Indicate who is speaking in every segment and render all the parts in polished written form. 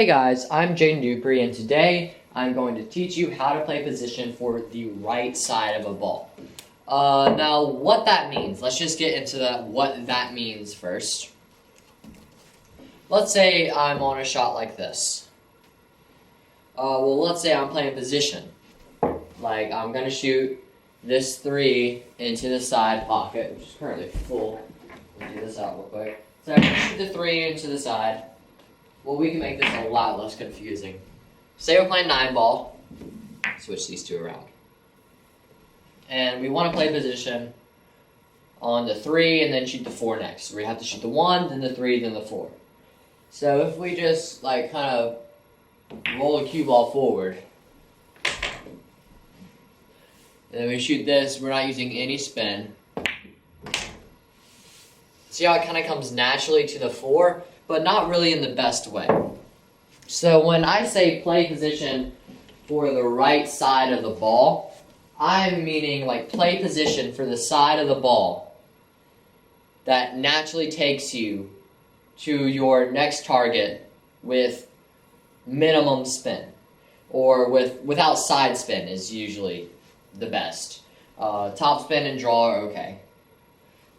Speaker 1: Hey guys, I'm Dupree, and today I'm going to teach you how to play position for the right side of a ball. Now, what that means, let's just get into what that means first. Let's say I'm on a shot like this. Let's say I'm playing position. Like, I'm going to shoot this 3 into the side pocket, which is currently full. Let me do this out real quick. So I'm going to shoot the 3 into the side. Well, we can make this a lot less confusing. Say we're playing 9 ball. Switch these two around. And we want to play position on the 3 and then shoot the 4 next. So we have to shoot the 1, then the 3, then the 4. So if we just like kind of roll a cue ball forward, and then we shoot this, we're not using any spin. See how it kind of comes naturally to the 4? But not really in the best way. So when I say play position for the right side of the ball, I'm meaning like play position for the side of the ball that naturally takes you to your next target with minimum spin, or without side spin is usually the best. Top spin and draw are okay.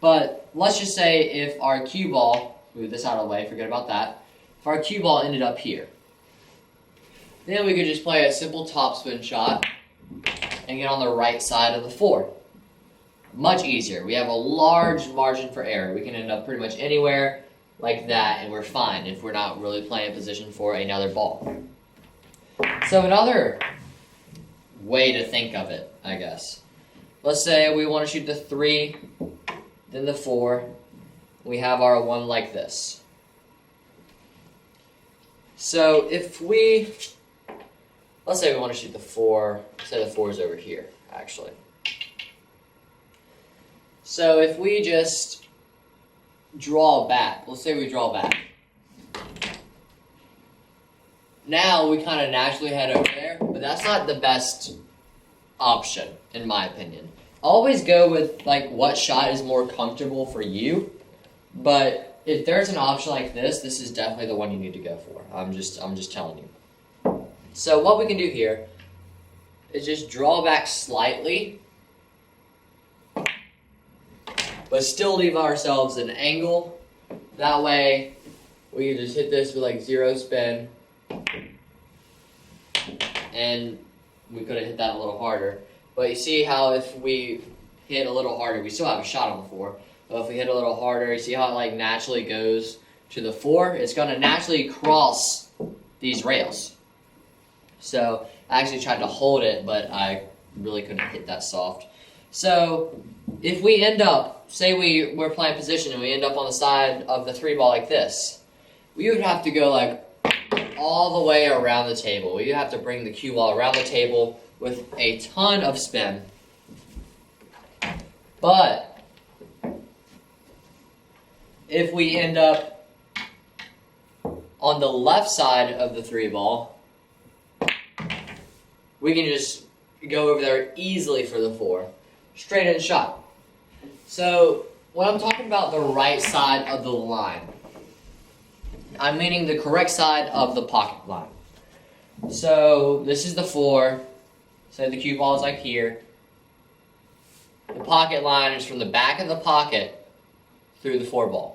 Speaker 1: But let's just say if our cue ball, move this out of the way, forget about that. If our cue ball ended up here, then we could just play a simple topspin shot and get on the right side of the 4. Much easier. We have a large margin for error. We can end up pretty much anywhere like that, and we're fine if we're not really playing position for another ball. So another way to think of it, I guess. Let's say we want to shoot the 3, then the 4. We have our 1 like this. So if let's say we want to shoot the 4, say the 4 is over here, actually. So if we just draw back, let's say we draw back. Now we kind of naturally head over there, but that's not the best option, in my opinion. Always go with like what shot is more comfortable for you. But if there's an option like this, this is definitely the one you need to go for. I'm just telling you. So what we can do here is just draw back slightly, but still leave ourselves an angle. That way we can just hit this with like 0 spin, and we could have hit that a little harder. But you see how if we hit a little harder, we still have a shot on the 4. But if we hit a little harder, you see how it like naturally goes to the 4? It's going to naturally cross these rails. So I actually tried to hold it, but I really couldn't hit that soft. So if we end up, say we're playing position and we end up on the side of the 3 ball like this, we would have to go like all the way around the table. We would have to bring the cue ball around the table with a ton of spin. But if we end up on the left side of the 3 ball, we can just go over there easily for the 4. Straight in shot. So when I'm talking about the right side of the line, I'm meaning the correct side of the pocket line. So this is the 4. Say the cue ball is like here. The pocket line is from the back of the pocket through the 4 ball.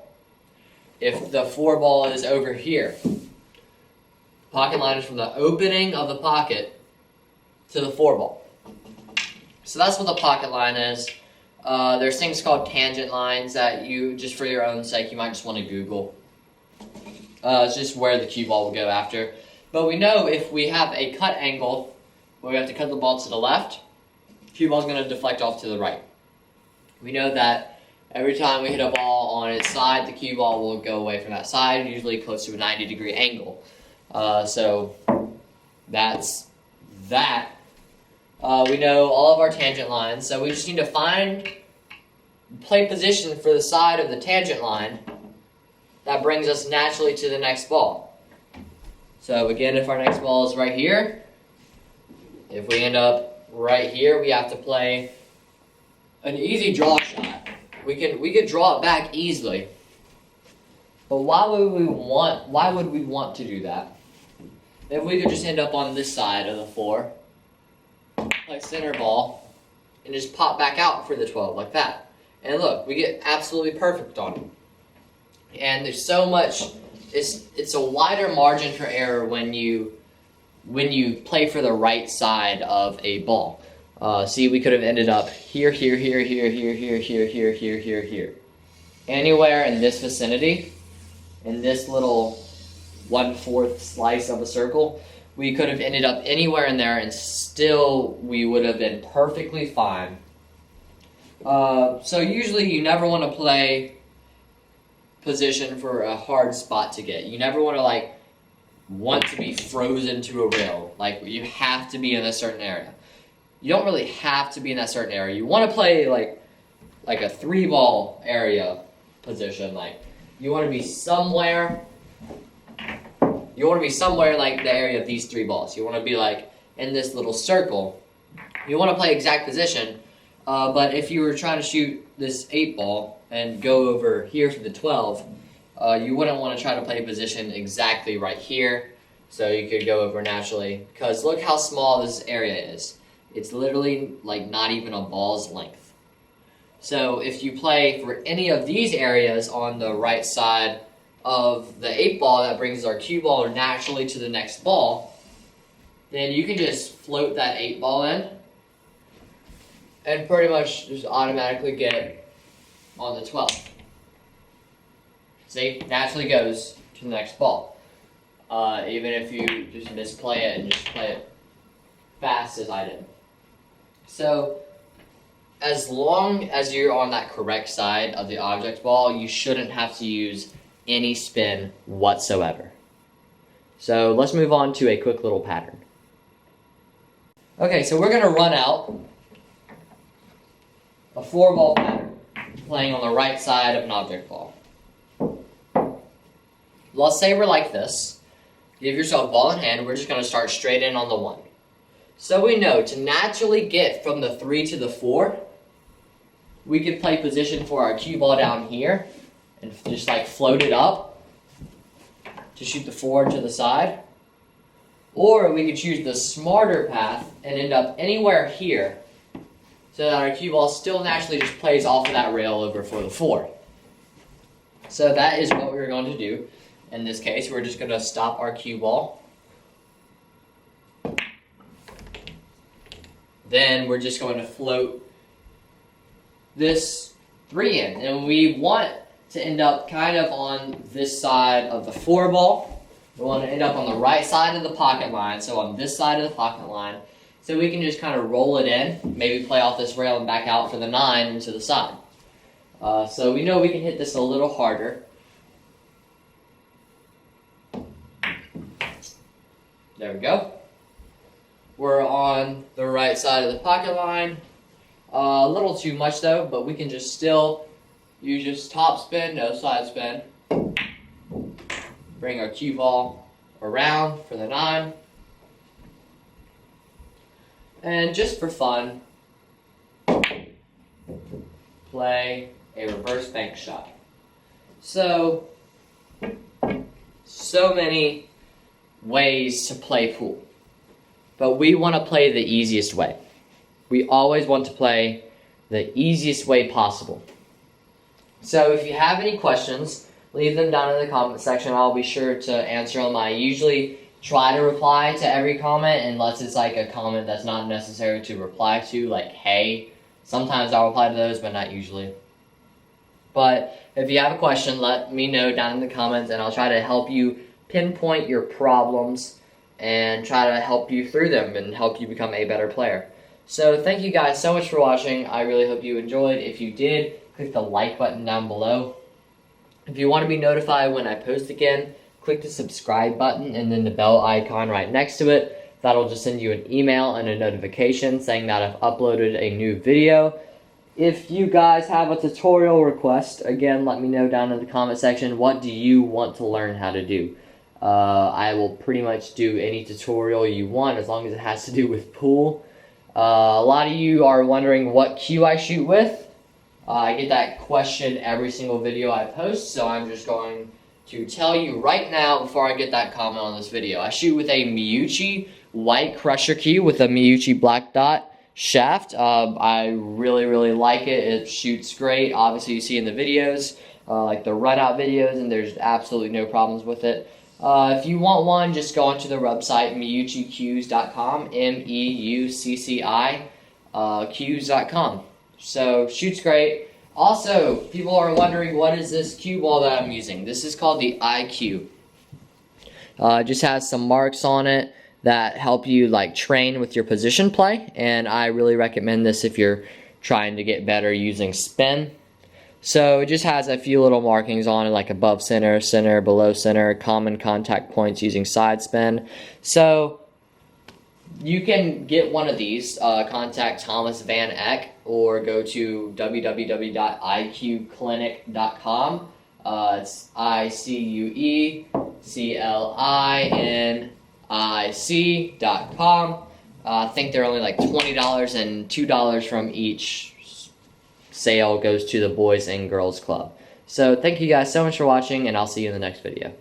Speaker 1: If the 4 ball is over here, pocket line is from the opening of the pocket to the 4 ball. So that's what the pocket line is. There's things called tangent lines that you, just for your own sake, you might just want to Google. It's just where the cue ball will go after. But we know if we have a cut angle where we have to cut the ball to the left, cue ball is going to deflect off to the right. We know that every time we hit a ball on its side, the cue ball will go away from that side, usually close to a 90-degree angle. So that's that. We know all of our tangent lines, so we just need to play position for the side of the tangent line that brings us naturally to the next ball. So again, if our next ball is right here, if we end up right here, we have to play an easy draw shot. We could draw it back easily. But why would we want to do that? if we could just end up on this side of the 4, play center ball, and just pop back out for the 12 like that. And look, we get absolutely perfect on it. And there's so much, it's a wider margin for error when you play for the right side of a ball. See, we could have ended up here, here, here, here, here, here, here, here, here, here, here. Anywhere in this vicinity, in this little 1/4 slice of a circle, we could have ended up anywhere in there and still we would have been perfectly fine. So usually you never want to play position for a hard spot to get. You never want to want to be frozen to a rail. Like, you have to be in a certain area. You don't really have to be in that certain area. You want to play like a 3-ball area position. Like, you want to be somewhere. You want to be somewhere like the area of these 3 balls. You want to be like in this little circle. You want to play exact position. But if you were trying to shoot this 8-ball and go over here for the 12, you wouldn't want to try to play position exactly right here, so you could go over naturally. Because look how small this area is. It's literally like not even a ball's length. So if you play for any of these areas on the right side of the 8-ball that brings our cue ball naturally to the next ball, then you can just float that 8-ball in and pretty much just automatically get on the 12. See, naturally goes to the next ball. Even if you just misplay it and just play it fast as I did. So, as long as you're on that correct side of the object ball, you shouldn't have to use any spin whatsoever. So let's move on to a quick little pattern. Okay, so we're going to run out a 4-ball pattern, playing on the right side of an object ball. Let's say we're like this. Give yourself ball in hand, we're just going to start straight in on the 1. So we know to naturally get from the 3 to the 4, we could play position for our cue ball down here and just float it up to shoot the 4 to the side. Or we could choose the smarter path and end up anywhere here so that our cue ball still naturally just plays off of that rail over for the 4. So that is what we're going to do. In this case, we're just going to stop our cue ball. Then we're just going to float this 3 in. And we want to end up kind of on this side of the 4 ball. We want to end up on the right side of the pocket line, so on this side of the pocket line. So we can just kind of roll it in, maybe play off this rail and back out for the 9 into the side. So we know we can hit this a little harder. There we go. We're on the right side of the pocket line. A little too much though, but we can just still use just top spin, no side spin. Bring our cue ball around for the 9. And just for fun, play a reverse bank shot. So many ways to play pool, but we want to play the easiest way. We always want to play the easiest way possible. So if you have any questions, leave them down in the comment section. I'll be sure to answer them. I usually try to reply to every comment unless it's like a comment that's not necessary to reply to, like hey. Sometimes I'll reply to those, but not usually. But if you have a question, let me know down in the comments and I'll try to help you pinpoint your problems and try to help you through them and help you become a better player. So thank you guys so much for watching. I really hope you enjoyed. If you did, click the like button down below. If you want to be notified when I post again, click the subscribe button and then the bell icon right next to it. That'll just send you an email and a notification saying that I've uploaded a new video. If you guys have a tutorial request, again, let me know down in the comment section. What do you want to learn how to do? I will pretty much do any tutorial you want as long as it has to do with pool. A lot of you are wondering what cue I shoot with. I get that question every single video I post, so I'm just going to tell you right now before I get that comment on this video. I shoot with a Miyuchi white crusher cue with a Miyuchi black dot shaft. I really like it. It shoots great. Obviously you see in the videos, like the runout videos, and there's absolutely no problems with it. If you want one, just go onto the website miyuchicues.com, MEUCCI cues.com. So shoots great. Also, people are wondering, what is this cue ball that I'm using? This is called the iCue. It just has some marks on it that help you like train with your position play, and I really recommend this if you're trying to get better using spin. So it just has a few little markings on it, like above center, center, below center, common contact points using side spin. So you can get one of these, contact Thomas Van Eck, or go to www.iqclinic.com. It's ICUECLINIC.com. I think they're only like $20, and $2 from each sale goes to the Boys and Girls Club. So thank you guys so much for watching, and I'll see you in the next video.